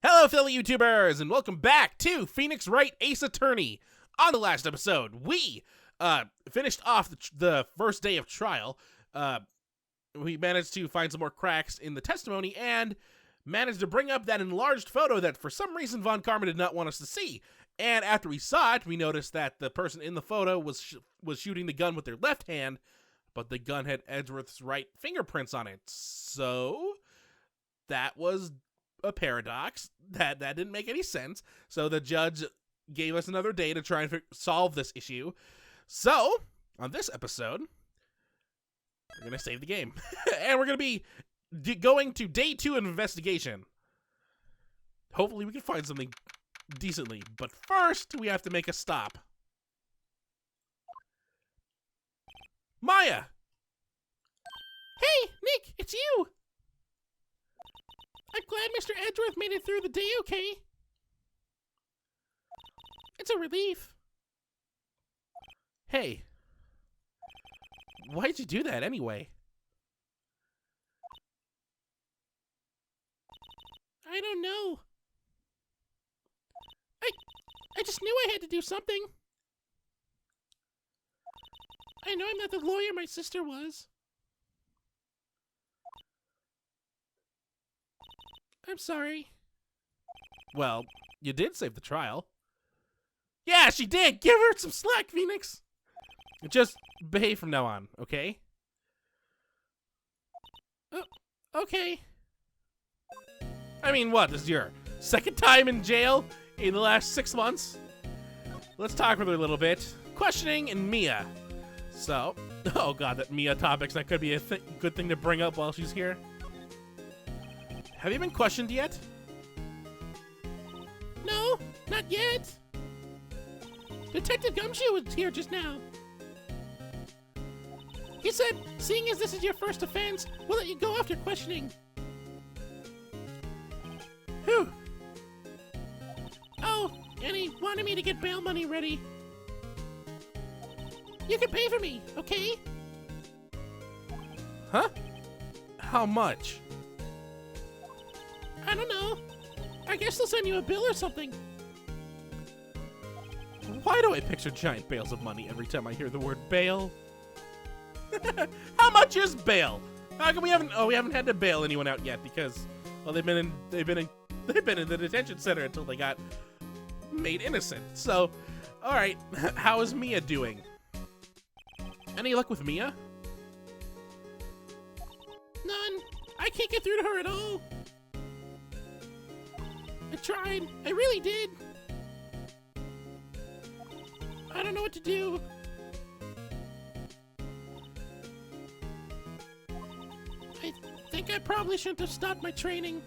Hello, fellow YouTubers, and welcome back to Phoenix Wright Ace Attorney. On the last episode, we finished off the first day of trial. We managed to find some more cracks in the testimony and managed to bring up that enlarged photo that for some reason Von Karma did not want us to see. And after we saw it, we noticed that the person in the photo was shooting the gun with their left hand, but the gun had Edgeworth's right fingerprints on it. So that was a paradox. That didn't make any sense. So the judge gave us another day to try and solve this issue. So on this episode, we're gonna save the game and we're gonna be going to day 2 of investigation. Hopefully we can find something decently, but first we have to make a stop. Maya! Hey, Nick, it's you! I'm glad Mr. Edgeworth made it through the day okay. It's a relief. Hey. Why'd you do that anyway? I don't know. I just knew I had to do something. I know I'm not the lawyer my sister was. I'm sorry. Well, you did save the trial. Yeah, she did! Give her some slack, Phoenix! Just behave from now on, okay? Okay. I mean, what? This is your second time in jail in the last 6 months? Let's talk with her a little bit. Questioning and Mia. So, oh god, that Mia topic's that could be a good thing to bring up while she's here. Have you been questioned yet? No, not yet. Detective Gumshoe was here just now. He said, seeing as this is your first offense, we'll let you go after questioning. Whew. Oh, and he wanted me to get bail money ready. You can pay for me, okay? Huh? How much? I don't know. I guess they'll send you a bill or something. Why do I picture giant bales of money every time I hear the word bail? How much is bail? How come we haven't had to bail anyone out yet because, well, they've been in the detention center until they got made innocent. So, all right, how is Mia doing? Any luck with Mia? None. I can't get through to her at all. I tried. I really did. I don't know what to do. I think I probably shouldn't have stopped my training.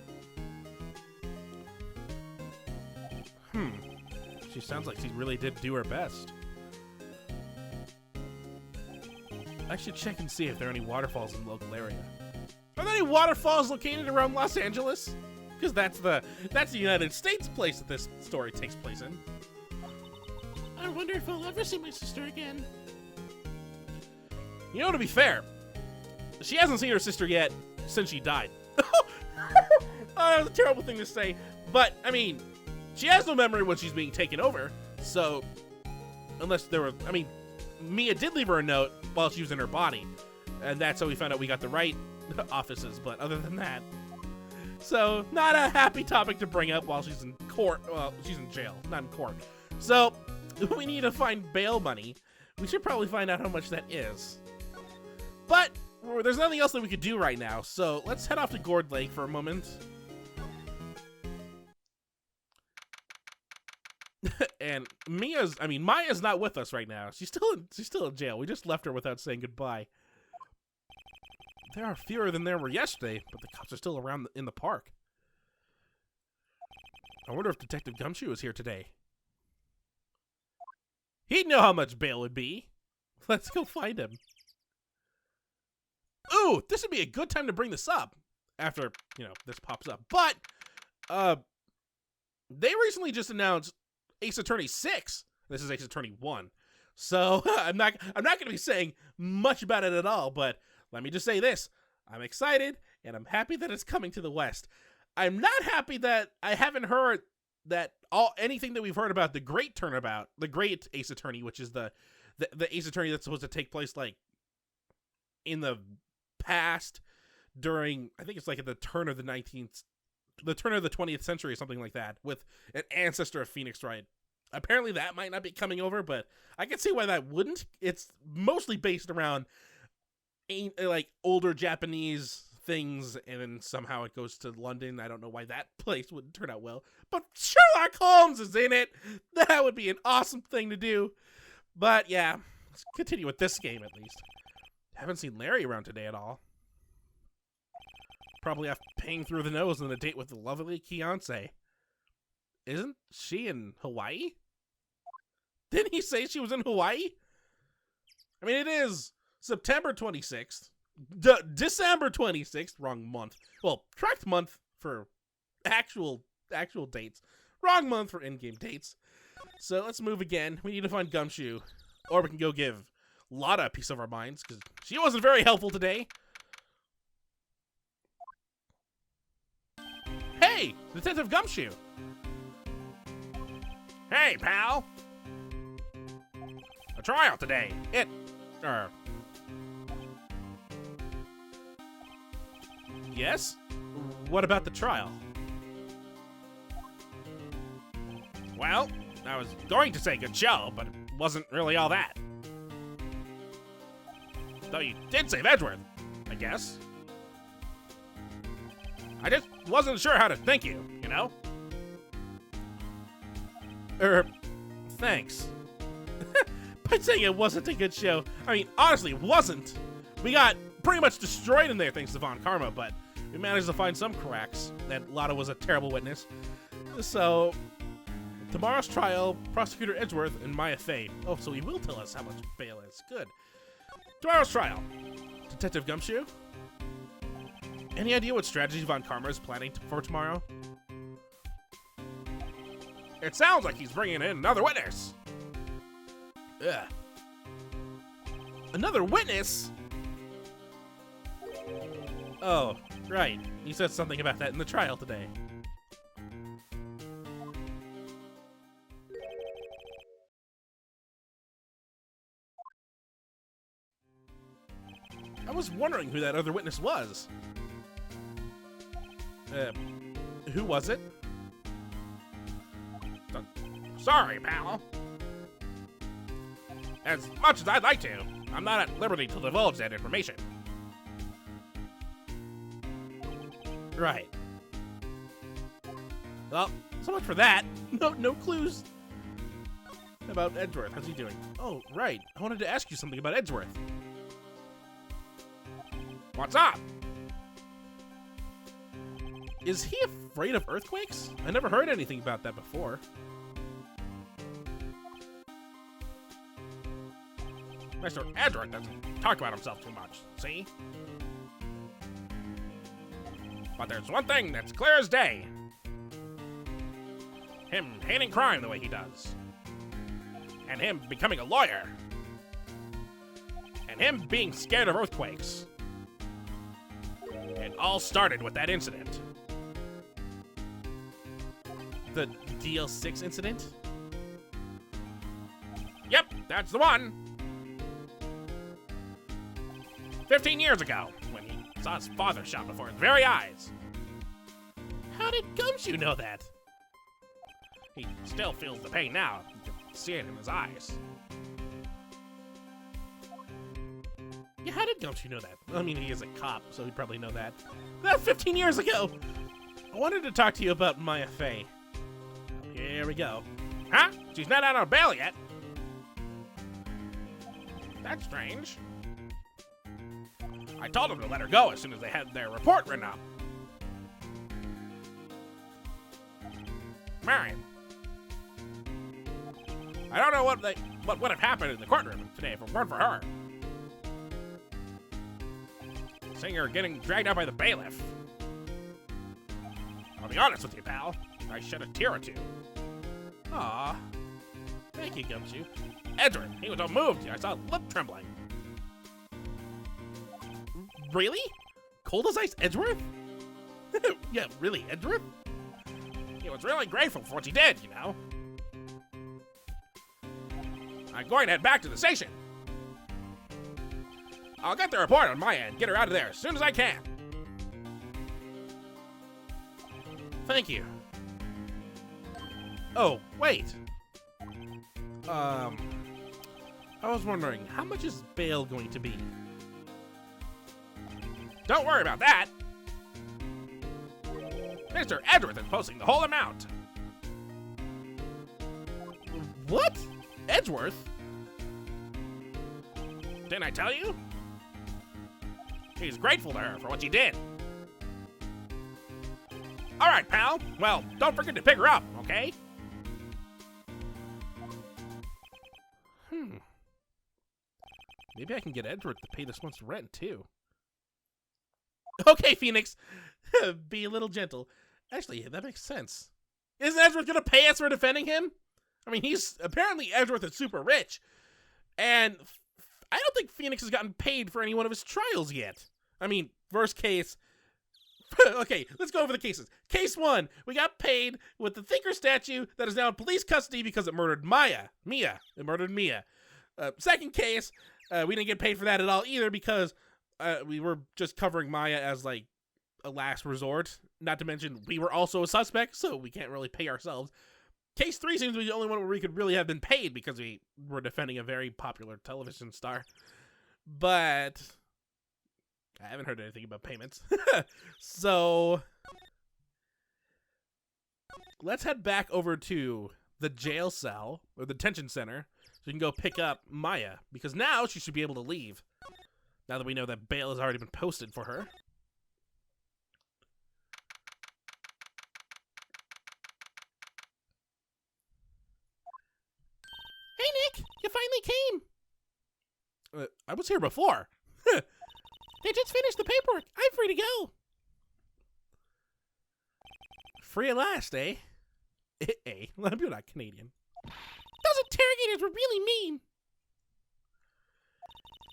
She sounds like she really did do her best. I should check and see if there are any waterfalls in the local area. Are there any waterfalls located around Los Angeles? Because that's the United States place that this story takes place in. I wonder if I'll ever see my sister again. You know, to be fair, she hasn't seen her sister yet since she died. That was a terrible thing to say, but I mean, she has no memory when she's being taken over. So, unless there were, I mean, Mia did leave her a note while she was in her body, and that's how we found out we got the right offices. But other than that, so not a happy topic to bring up while she's in court. Well, she's in jail, not in court. So we need to find bail money. We should probably find out how much that is. But there's nothing else that we could do right now, so let's head off to Gourd Lake for a moment. And Maya's not with us right now. She's still in jail. We just left her without saying goodbye. There are fewer than there were yesterday, but the cops are still around in the park. I wonder if Detective Gumshoe is here today. He'd know how much bail would be. Let's go find him. Ooh, this would be a good time to bring this up after, this pops up. But, they recently just announced Ace Attorney 6. This is Ace Attorney 1. So, I'm not going to be saying much about it at all, but let me just say this. I'm excited, and I'm happy that it's coming to the West. I'm not happy that I haven't heard that anything that we've heard about the Great Ace Attorney, which is the Ace Attorney that's supposed to take place like in the past during, I think it's like at the turn of the 20th century or something like that, with an ancestor of Phoenix Wright. Apparently that might not be coming over, but I can see why that wouldn't. It's mostly based around like older Japanese things, and then somehow it goes to London. I don't know why that place wouldn't turn out well, but Sherlock Holmes is in it. That would be an awesome thing to do. But yeah, let's continue with this game at least. Haven't seen Larry around today at all. Probably off paying through the nose on a date with the lovely Kianse. Isn't she in Hawaii? Didn't he say she was in Hawaii? I mean, it is September 26th. December 26th. Wrong month. Well, correct month for actual dates. Wrong month for in-game dates. So let's move again. We need to find Gumshoe. Or we can go give Lotta a piece of our minds, because she wasn't very helpful today. Hey, Detective Gumshoe. Hey, pal. A trial today. Yes? What about the trial? Well, I was going to say good show, but it wasn't really all that. Though you did save Edgeworth, I guess. I just wasn't sure how to thank you, you know? Thanks. By saying it wasn't a good show, I mean, honestly, it wasn't. We got pretty much destroyed in there thanks to Von Karma, but we managed to find some cracks. That Lotta was a terrible witness. So, tomorrow's trial, Prosecutor Edgeworth and Mia Fey. Oh, so he will tell us how much bail is. Good. Tomorrow's trial. Detective Gumshoe? Any idea what strategy Von Karma is planning for tomorrow? It sounds like he's bringing in another witness. Ugh. Another witness? Oh, right. He said something about that in the trial today. I was wondering who that other witness was. Who was it? Sorry, pal. As much as I'd like to, I'm not at liberty to divulge that information. Right. Well, so much for that. No clues about Edgeworth. How's he doing? Oh, right. I wanted to ask you something about Edgeworth. What's up? Is he afraid of earthquakes? I never heard anything about that before. Mr. Edgeworth doesn't talk about himself too much, see? But there's one thing that's clear as day. Him hating crime the way he does. And him becoming a lawyer. And him being scared of earthquakes. It all started with that incident. The DL6 incident? Yep, that's the one. 15 years ago, when he saw his father shot before his very eyes. How did Gumshoe know that? He still feels the pain now. You can see it in his eyes. Yeah, how did Gumshoe know that? I mean, he is a cop, so he'd probably know that. That 15 years ago! I wanted to talk to you about Mia Fey. Here we go. Huh? She's not out on bail yet. That's strange. I told them to let her go as soon as they had their report written up. Marion. I don't know what would have happened in the courtroom today if it weren't for her. Seeing her getting dragged out by the bailiff. I'll be honest with you, pal. I shed a tear or two. Aw. Thank you, Gumshoe. Edgeworth, he was unmoved. I saw lip trembling. Really? Cold as ice Edgeworth? Yeah, really, Edgeworth? He was really grateful for what you did, you know. I'm going to head back to the station. I'll get the report on my end, get her out of there as soon as I can. Thank you. Oh, wait. I was wondering, how much is bail going to be? Don't worry about that. Mr. Edgeworth is posting the whole amount. What? Edgeworth? Didn't I tell you? He's grateful to her for what she did. All right, pal. Well, don't forget to pick her up, okay? Maybe I can get Edgeworth to pay this month's rent, too. Okay, Phoenix. Be a little gentle. Actually, that makes sense. Isn't Edgeworth gonna pay us for defending him? I mean, apparently Edgeworth is super rich. And I don't think Phoenix has gotten paid for any one of his trials yet. I mean, worst case. Okay, let's go over the cases. Case 1, we got paid with the Thinker statue that is now in police custody because it murdered Mia. It murdered Mia. Second case, we didn't get paid for that at all either because we were just covering Maya as like a last resort. Not to mention, we were also a suspect, so we can't really pay ourselves. Case 3 seems to be the only one where we could really have been paid because we were defending a very popular television star. But I haven't heard anything about payments. So let's head back over to the jail cell, or the detention center, so we can go pick up Maya, because now she should be able to leave, now that we know that bail has already been posted for her. Hey, Nick, you finally came. I was here before. They just finished the paperwork. I'm free to go. Free at last, eh? Eh? You're not Canadian. Those interrogators were really mean.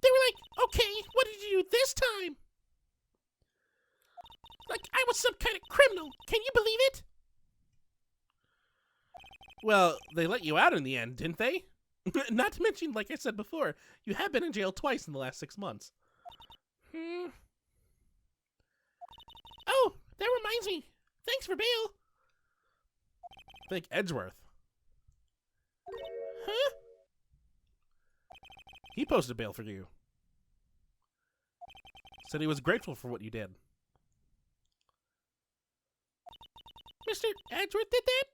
They were like, okay, what did you do this time? Like I was some kind of criminal. Can you believe it? Well, they let you out in the end, didn't they? Not to mention, like I said before, you have been in jail twice in the last 6 months. Oh, that reminds me. Thanks for bail. Thank Edgeworth. Huh? He posted bail for you. Said he was grateful for what you did. Mr. Edgeworth did that?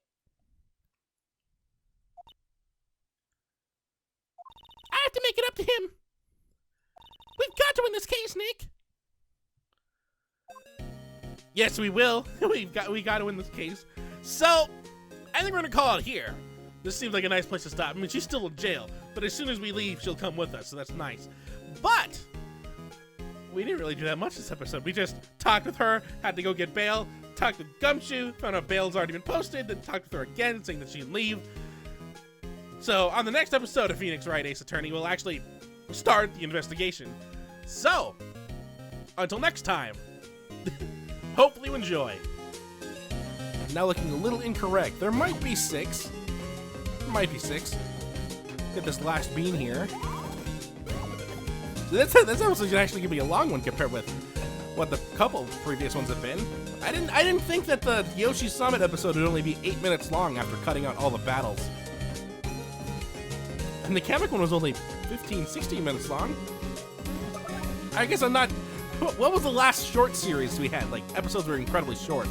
I have to make it up to him. We've got to win this case, Nick. Yes, we will. we got to win this case. So, I think we're gonna call it here. This seems like a nice place to stop. I mean, she's still in jail, but as soon as we leave, she'll come with us, so that's nice. But we didn't really do that much this episode. We just talked with her, had to go get bail, talked with Gumshoe, found out bail's already been posted, then talked with her again, saying that she can leave. So, on the next episode of Phoenix Wright, Ace Attorney, we'll actually start the investigation. So, until next time, hopefully you enjoy. Now looking a little incorrect. There might be 6. Might be 6. Get this last bean here. So this episode should actually give me a long one compared with what the couple previous ones have been. I didn't think that the Yoshi Summit episode would only be 8 minutes long after cutting out all the battles. And the Kamek one was only 15, 16 minutes long. I guess I'm not... What was the last short series we had? Like, episodes were incredibly short.